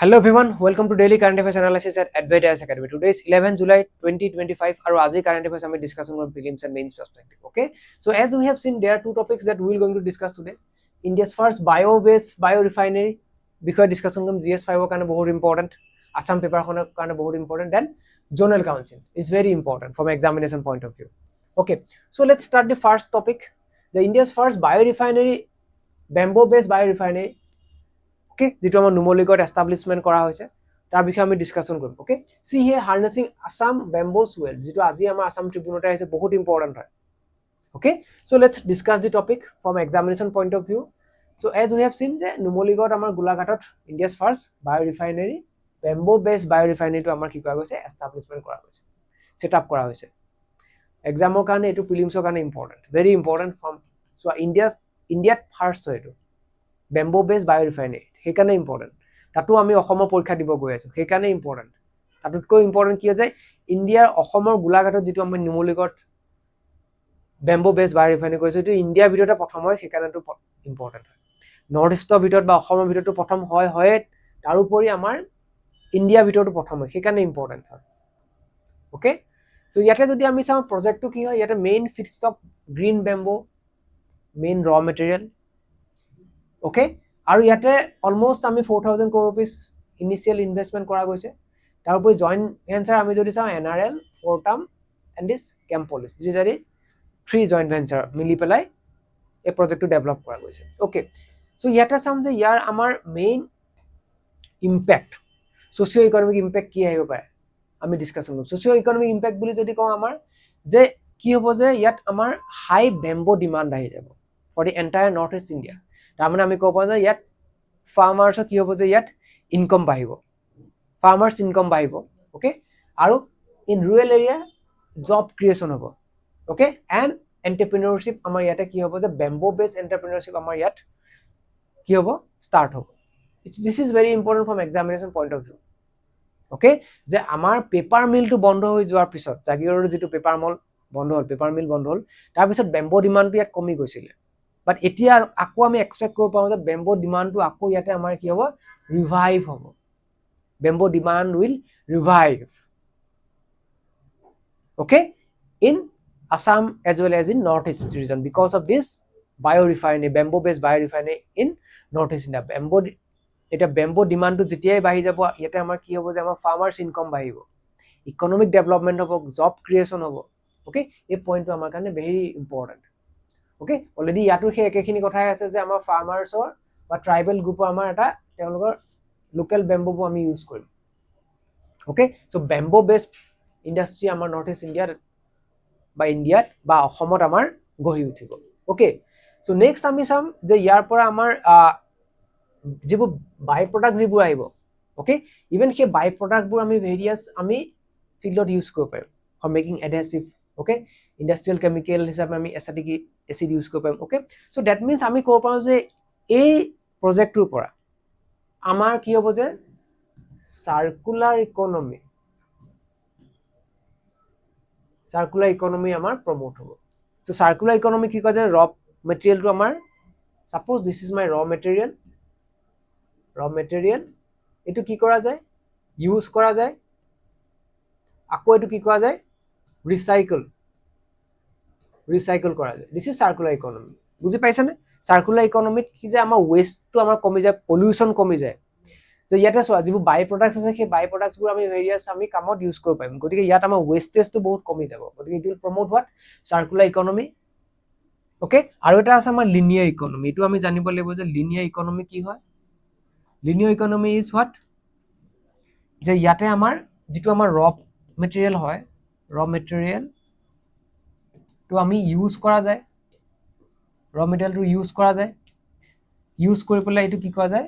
Hello everyone, welcome to daily current affairs analysis at Advait IAS Academy. Today is 11 July 2025 and aji current affairs we discussing on prelims and mains perspective. Okay, so as we have seen, there are two topics that we are going to discuss today. India's first bio-based biorefinery because discussion on GS5 kind of very important. Assam paper kind of very important. Then zonal council is very important from examination point of view. Okay, so let's start the first topic. The India's first biorefinery, bamboo-based biorefinery. Okay, যেটো আমাৰ Numaligarh establishment কৰা হৈছে তাৰ বিষয়ে আমি discussion কৰিম okay সি হে হাৰ্নেসিং Assam বেম্বোস well যেটো আজি আমাৰ আসাম ট্ৰিবিউনতে আছে বহুত ইম্পৰ্টেন্ট হয় okay so let's discuss the topic from examination point of view so as we have seen যে নুমলীগড় আমাৰ গোলাঘাটত India's first biorefinery bamboo base বায়োৰিফাইনাৰীটো আমাৰ কি কৰা গৈছে এস্টাবলিশমেন্ট কৰা হৈছে সেটআপ কৰা হৈছে এক্সামৰ কাৰণে এটো প্ৰিলিমছৰ কাৰণে important very important from so ইণ্ডিয়াত ফাৰ্স্ট হয় এটো বেম্বো বেস বায়োৰিফাইনাৰী সেইকাৰণে ইম্পৰ্টেন্ট তাতো আমি অসমৰ পৰীক্ষা দিব গৈ আছো সেইকাৰণে ইম্পৰ্টেন্ট তাতকৈ ইম্পৰ্টেন্ট কি আছে ইণ্ডিয়াৰ অসমৰ গোলাঘাটত যেটো আমি নুমলীগড় বেম্বো বেস বায়োৰিফাইনাৰী কৰিছো এটো ইণ্ডিয়াৰ ভিতৰতে প্ৰথম হয় সেইকাৰণেটো ইম্পৰ্টেন্ট হয় নৰ্থ ইষ্টৰ ভিতৰত বা অসমৰ ভিতৰতো প্ৰথম হয় তাৰ উপৰি আমাৰ ইণ্ডিয়াৰ ভিতৰতো প্ৰথম হয় সেইকাৰণে ইম্পৰ্টেন্ট হয় ওকে সো ইয়াতে যদি আমি চাওঁ প্ৰজেক্টটো কি হয় ইয়াতে main feedstock green bamboo main ৰ মেটেৰিয়েল ওকে আৰু ইয়াতে অলমোস্ট আমি 4000 crore rupees ইনিশিয়াল ইনভেষ্টমেন্ট কৰা গৈছে তাৰ উপৰি জয়েন্ট ভেঞ্চাৰ আমি যদি চাওঁ NRL Fortum and this Chempolis যিজাৰি 3 জয়েন্ট ভেঞ্চাৰ মিলি পেলাই এই প্ৰজেক্টটো ডেভেলপ কৰা গৈছে ওকে সো ইয়াতে চাম যে ইয়াৰ আমাৰ main impact socio economic impact কি আহিব পাৰে আমি ডিসকাশন কৰিম সোশিও ইকোনমিক ইম্প্যাক্ট বুলি যদি কওঁ আমাৰ যে কি হ'ব যে ইয়াত আমাৰ হাই বেম্বো ডিমান্ড আহি যাব for the entire north east India তাৰমানে আমি ক'ব যে ইয়াত ফাৰ্মাৰ্ছৰ কি হ'ব যে ইয়াত ইনকাম বাঢ়িব ফাৰ্মাৰ্ছ ইনকাম বাঢ়িব ওকে আৰু in rural area job creation হ'ব ওকে এণ্ড এন্টাৰপ্ৰেনিয়ৰশিপ আমাৰ ইয়াতে কি হ'ব যে বেম্বো বেস এন্টাৰপ্ৰেনিয়ৰশিপ আমাৰ ইয়াত কি হ'ব ষ্টাৰ্ট হ'ব this is very important from examination point of view okay যে আমাৰ পেপাৰ মিলটো বন্ধ হৈ যোৱাৰ পিছত জাগিৰৰ যেটো পেপাৰ মিল বন্ধ হ'ল তাৰ পিছত বেম্বো ডিমান্ডটো ইয়াত কমি গৈছিল But এতিয়া আকৌ আমি এক্সপেক্ট কৰিব পাৰো যে বেম্বো ডিমান্ডটো আকৌ ইয়াতে আমাৰ কি হ'ব ৰিভাইভ হ'ব bamboo demand will revive okay in Assam as well as in North East region because of this biorefinery bamboo based biorefinery in North East India এটা বেম্বো ডিমান্ডটো যেতিয়াই বাঢ়ি যাব ইয়াতে আমাৰ কি হ'ব যে আমাৰ ফাৰ্মাৰ্ছ ইনকাম বাঢ়িব ইকোনমিক ডেভেলপমেন্ট হ'ব জব ক্ৰিয়েচন হ'ব okay এই পইণ্টটো আমাৰ কাৰণে ভেৰি ইম্পৰ্টেন্ট ওকে অলৰেডি ইয়াতো সেই একেখিনি কথাই আছে যে আমাৰ ফাৰ্মাৰ্ছৰ বা ট্ৰাইবেল গ্ৰুপৰ আমাৰ এটা তেওঁলোকৰ লোকেল বেম্বো আমি ইউজ কৰিম okay so bamboo based industry আমাৰ নৰ্থ ইষ্ট ইণ্ডিয়াত বা অসমত আমাৰ গঢ়ি উঠিব ওকে সো নেক্সট আমি চাম যে ইয়াৰ পৰা আমাৰ যিবোৰ বাই প্ৰডাক্ট যিবোৰ আহিব ওকে ইভেন সেই বাই প্ৰডাক্টবোৰ আমি ভেৰিয়াছ আমি ফিল্ডত ইউজ কৰিব পাৰিম for making adhesive okay industrial chemical হিচাপে আমি এচিটিক এসিড ইউজ কৰিব পাৰিম ওকে সো দ্যাট মিন্স আমি ক'ব পাৰো যে এই প্ৰজেক্টটোৰ পৰা আমাৰ কি হ'ব যে সাৰ্কুলাৰ ইকোনমি আমাৰ প্ৰমোট হ'ব সো সাৰ্কুলাৰ ইকোনমি কি কয় যে ৰ মেটেৰিয়েলটো আমাৰ সাপোজ দিস ইজ মাই ৰ মেটেৰিয়েল এটো কি কৰা যায় ইউজ কৰা যায় আকৌ এটো কি কৰা যায় ৰিসাইকেল কৰা যায় দিস ইজ সাৰ্কুলাৰ ইকোনমি বুঝি পাইছানে সাৰ্কুলাৰ ইকোনমিত কি যে আমাৰ ওয়েস্টটো আমাৰ কমি যায় পলিউশন কমি যায় যে ইয়াতে চোৱা যিবোৰ বাই প্ৰডাক্টছ আছে সেই বাই প্ৰডাক্টছবোৰ আমি ভেৰিয়াছ আমি কামত ইউজ কৰিব পাৰিম গতিকে ইয়াত আমাৰ ওয়েষ্টেজটো বহুত কমি যাব গতিকে it will promote what circular economy okay আৰু এটা আছে আমাৰ লিনিয়াৰ ইকোনমি এটো আমি জানিব লাগিব যে লিনিয়াৰ ইকোনমি কি হয় লিনিয়াৰ ইকোনমি ইজ হোৱাট যে ইয়াতে আমাৰ যেটো আমাৰ ৰ মেটেৰিয়েল হয় ৰ মেটেৰিয়েল তো আমি ইউজ কৰা যায় ৰ মেটেৰিয়েলটো ইউজ কৰি পেলাই এটো কি কৰা যায়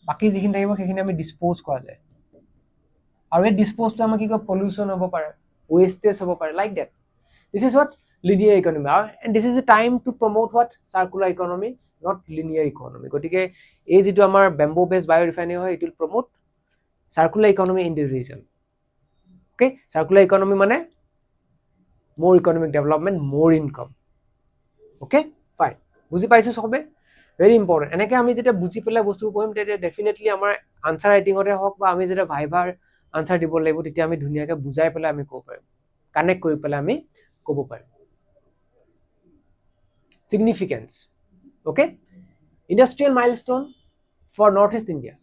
বাকি যিখিনি থাকিব সেইখিনি আমি ডিসপোজ কৰা যায় আৰু এই ডিসপোজটো আমাৰ কি কয় পলিউশন হ'ব পাৰে ওয়েষ্টেজ হ'ব পাৰে like that this is what linear economy and this is the time to promote what circular economy not linear economy গতিকে এই যেটো আমাৰ বেম্বো বেসড বায়োৰিফাইনাৰী হয় it will promote circular economy in the region okay circular economy মানে more economic development, more income. Okay, fine. বুঝি পাইছো সবে very important এনেকে আমি যেটা বুজি পেলাই বস্তু পঢ়িম তেতিয়া ডেফিনেটলি আমাৰ আনসাৰ ৰাইটিংৰে হওক বা আমি যেটা ভাইভাৰ আনসাৰ দিব লাগিব তেতিয়া আমি ধুনীয়াকৈ বুজাই পেলাই আমি ক'ব পাৰিম কানেক্ট কৰি পেলাই আমি ক'ব পাৰিম significance okay industrial milestone for northeast India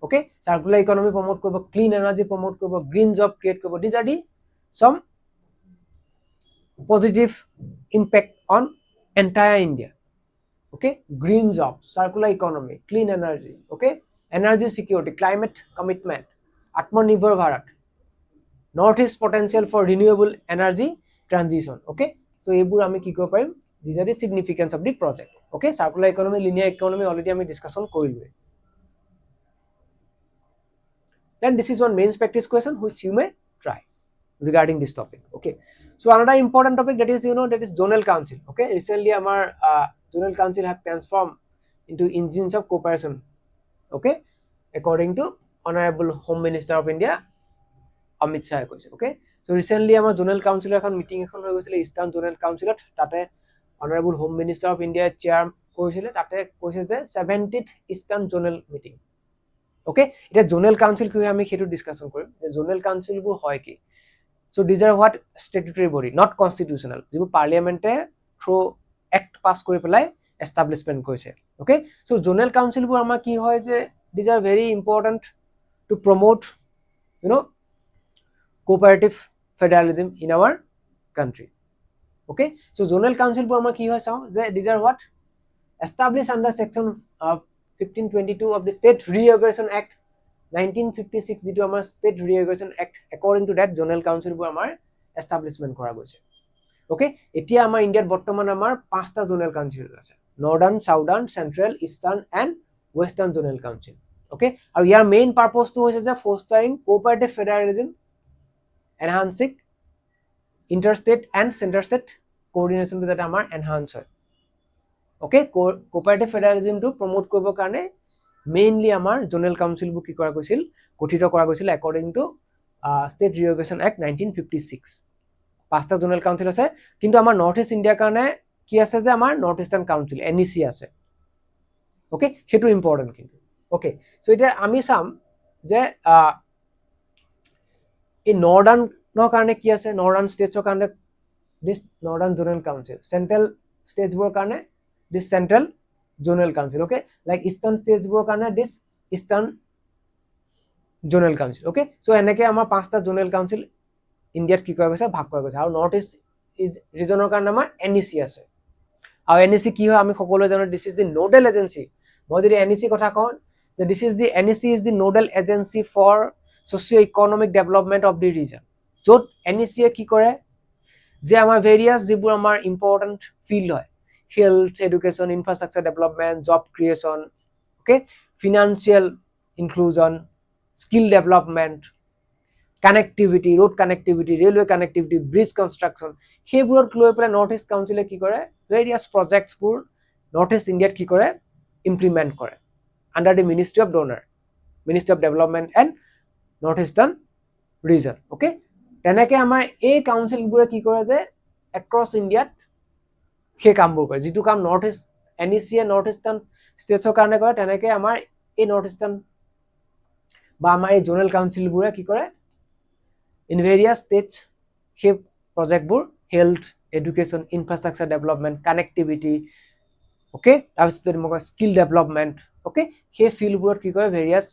okay circular economy promote korbo clean energy promote korbo green job create korbo these are the some positive impact on entire India okay green jobs circular economy clean energy okay energy security climate commitment atmanirbhar bharat northeast potential for renewable energy transition okay so ebur ami ki koribo parim these are the significance of the project okay circular economy linear economy already ami discussion korilwe then this is one main practice question which you may try regarding this topic okay so another important topic that is that is zonal council okay recently our zonal council have transformed into engines of cooperation okay according to honorable home minister of India Amit Shah কৈছে okay so recently our zonal council এখন meeting এখন হৈ গৈছিল eastern zonal council তাতে honorable home minister of India chair কৰিছিল তাতে কৈছে যে 70th eastern zonal meeting okay এটা zonal council কি আমি হেতু ডিসকাশন কৰিম যে zonal council বু হয় কি so these are what statutory body not constitutional যিবু পার্লিয়ামেন্টে থ্ৰু act pass কৰি পেলাই establishment কৰিছে okay so zonal council বু আমাৰ কি হয় যে these are very important to promote cooperative federalism in our country okay so zonal council বু আমাৰ কি হয় চাও যে these are what established under section 1522 of the state reorganization act 1956 যেটো আমাৰ state reorganization act according to that zonal council বু আমাৰ establishment কৰা গৈছে okay এতিয়া আমাৰ ইন্ডিয়াত বৰ্তমান আমাৰ পাঁচটা zonal council আছে northern southern central eastern and western zonal council okay আৰু ইয়াৰ main purpose to হৈছে যে fostering cooperative federalism enhancing interstate and center-state coordination to that আমাৰ enhance হয় okay cooperative federalism to promote কৰিব কাৰণে mainly আমাৰ zonal council বু কি কৰা গৈছিল গঠিত কৰা গৈছিল according to state reorganization act 1956 পাঁচটা zonal council আছে কিন্তু আমাৰ নৰ্থ ইষ্ট ইণ্ডিয়াৰ কাৰণে কি আছে যে আমাৰ নৰ্থ ইষ্টাৰ্ণ কাউন্সিল NEC আছে okay হেতু ইম্পৰ্টেন্ট কিন্তু okay so এটা আমি চাম যে এই নৰ্দাৰ্ণ নৰ কাৰণে কি আছে নৰ্দাৰ্ণ ষ্টেটছৰ কাৰণে this northern zonal council central states বৰ কাৰণে this central zonal council okay like eastern states বৰ কাৰণে this eastern zonal council okay so এনেকে আমাৰ পাঁচটা zonal council ইন্ডিয়াত কি কৰা গৈছে ভাগ কৰা গৈছে আৰু নৰ্থ ইষ্ট ৰিজনৰ কাৰণে আমাৰ NEC আছে আৰু NEC কি হয় আমি সকলোৱে জানো this is the nodal agency মই যদি NEC কথা কওঁ যে this is the NEC is the nodal agency for socio economic development of the region য'ত NEC কি কৰে যে আমাৰ ভেৰিয়াস যিবোৰ আমাৰ ইম্পৰ্টেন্ট ফিল্ড হয় health education infrastructure development job creation okay financial inclusion skill development connectivity road connectivity railway connectivity bridge construction সেইবোৰত লৈ পেলাই নৰ্থ ইষ্ট কাউন্সিলে কি কৰে ভেৰিয়াস প্ৰজেক্টছবোৰ নৰ্থ ইষ্ট ইণ্ডিয়াত কি কৰে ইমপ্লিমেন্ট কৰে under the ministry of DoNER ministry of development and north eastern region okay তেনেকে আমাৰ এই কাউন্সিলবোৰে কি কৰে যে এক্ৰছ ইণ্ডিয়াত সেই কামবোৰ কৰে যিটো কাম north east NEC north eastern ষ্টেটছৰ কাৰণে কৰে তেনেকে আমাৰ এই নৰ্থ ইষ্টাৰ্ণ বা আমাৰ এই জোনেল কাউন্সিলবোৰে কি কৰে ইন ভেৰিয়াছ ষ্টেটছ সেই প্ৰজেক্টবোৰ health education infrastructure development connectivity okay তাৰপিছত মই স্কিল ডেভেলপমেন্ট ওকে সেই ফিল্ডবোৰত কি কৰে ভেৰিয়াছ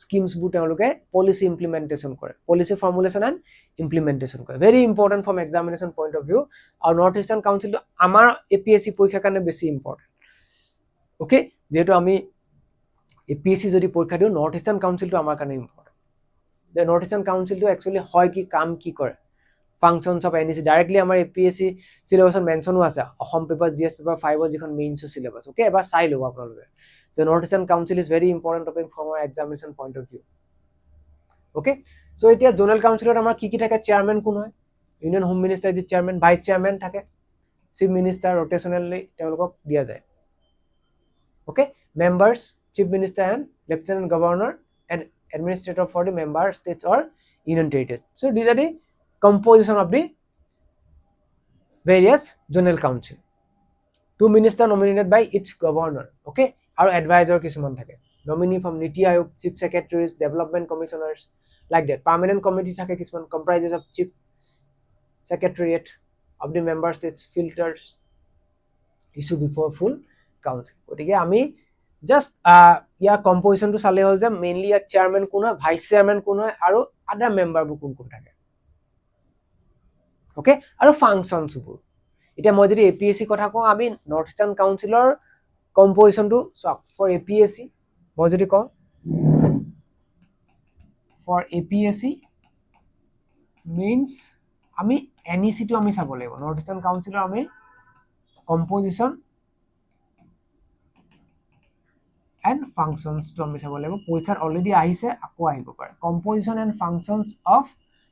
স্কিমছবোৰ তেওঁলোকে পলিচি ইমপ্লিমেন্টেশ্যন কৰে পলিচি ফৰ্মুলেশ্যন এণ্ড ইমপ্লিমেন্টেশ্যন কৰে very important from examination point of view আৰু নৰ্থ ইষ্টাৰ্ণ কাউন্সিলটো আমাৰ APSC পৰীক্ষাৰ কাৰণে বেছি ইম্পৰ্টেণ্ট ওকে যেহেতু আমি APSC যদি পৰীক্ষা দিওঁ নৰ্থ ইষ্টাৰ্ণ কাউন্সিলটো আমাৰ কাৰণে ইম্পৰ্টেণ্ট যে নৰ্থ ইষ্টাৰ্ণ কাউন্সিলটো একচুৱেলি হয় কি কাম কি কৰে ফাংচনছ অফ NEC ডাইৰেক্টলি আমাৰ APSC চিলেবাছত মেনশ্যনো আছে অসম পেপাৰ GS পেপাৰ 5 যিখন মেইনছৰ চিলেবাছ ওকে এবাৰ চাই লওক আপোনালোকে যে north eastern council is very important topic from our examination point of view okay so এতিয়া জোনেল কাউন্সিলত আমাৰ কি থাকে চেয়াৰমেন কোন হয় union home minister is chairman vice chairman থাকে চিফ মিনিষ্টাৰ ৰোটেশনেলি তেওঁলোকক দিয়া যায় okay members chief minister and lieutenant governor and administrator for the member states or union territories so these are the composition of the various zonal council 2 minister nominated by each governor. Okay, আৰু advisor কিছুমান থাকে, nominee from Niti Aayog, chief secretaries, development commissioners, like that. Permanent committee থাকে কিছুমান, comprises of chief secretariat of the member states, filters issue before full council. গতিকে আমি just ইয়াৰ কম্পজিশনটো চালে হ'ল যে মেইনলি ইয়াৰ চেয়াৰমেন কোন হয়, ভাইস চেয়াৰমেন কোন হয়, আৰু আদাৰ মেম্বাৰবোৰ কোন কোন থাকে। ওকে, আৰু ফাংচনছবোৰ এতিয়া মই যদি APSC কথা কওঁ, আমি নৰ্থ ইষ্টাৰ্ণ কাউন্সিলৰ কম্পজিশনটো চাওক। ফৰ APSC মই যদি কওঁ, ফৰ APSC মিন্স আমি NEC-টো আমি চাব লাগিব। নৰ্থ ইষ্টাৰ্ণ কাউন্সিলৰ আমি কম্পজিশন এণ্ড ফাংচনছটো আমি চাব লাগিব। পৰীক্ষাত অলৰেডি আহিছে, আকৌ আহিব পাৰে। Composition and functions of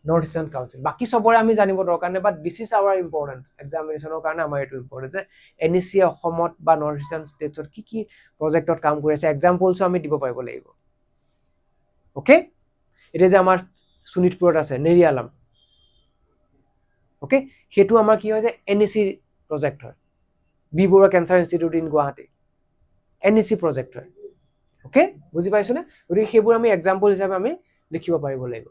north eastern council. বাকী চবৰে আমি জানিব দৰকাৰ নাই, but this is our important এক্সামিনেশ্যনৰ কাৰণে। আমাৰ এইটো ইম্পৰ্টেণ্ট যে NEC অসমত বা নৰ্থ ইষ্টাৰ্ণ ষ্টেটছত কি কি প্ৰজেক্টত কাম কৰি আছে, এক্সাম্পলছো আমি দিব পাৰিব লাগিব। অ'কে, এতিয়া যে আমাৰ শোণিতপুৰত আছে নেৰিয়ালাম, অ'কে, সেইটো আমাৰ কি হয় যে NEC প্ৰজেক্ট হয়। B Borooah cancer institute in Guwahati NEC project হয়। অ'কে, বুজি পাইছোনে? গতিকে সেইবোৰ আমি এক্সাম্পল হিচাপে আমি লিখিব পাৰিব লাগিব।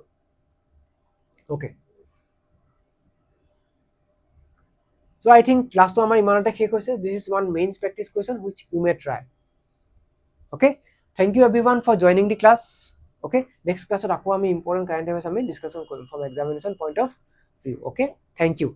অ'কে, so I think ক্লাছটো আমাৰ ইমানতে শেষ হৈছে। This is one main practice question which you may try. Okay, thank you everyone for joining the class. Okay, next classত আকৌ আমি important current affairs আমি discussion কৰিম from examination point of view. Okay, thank you.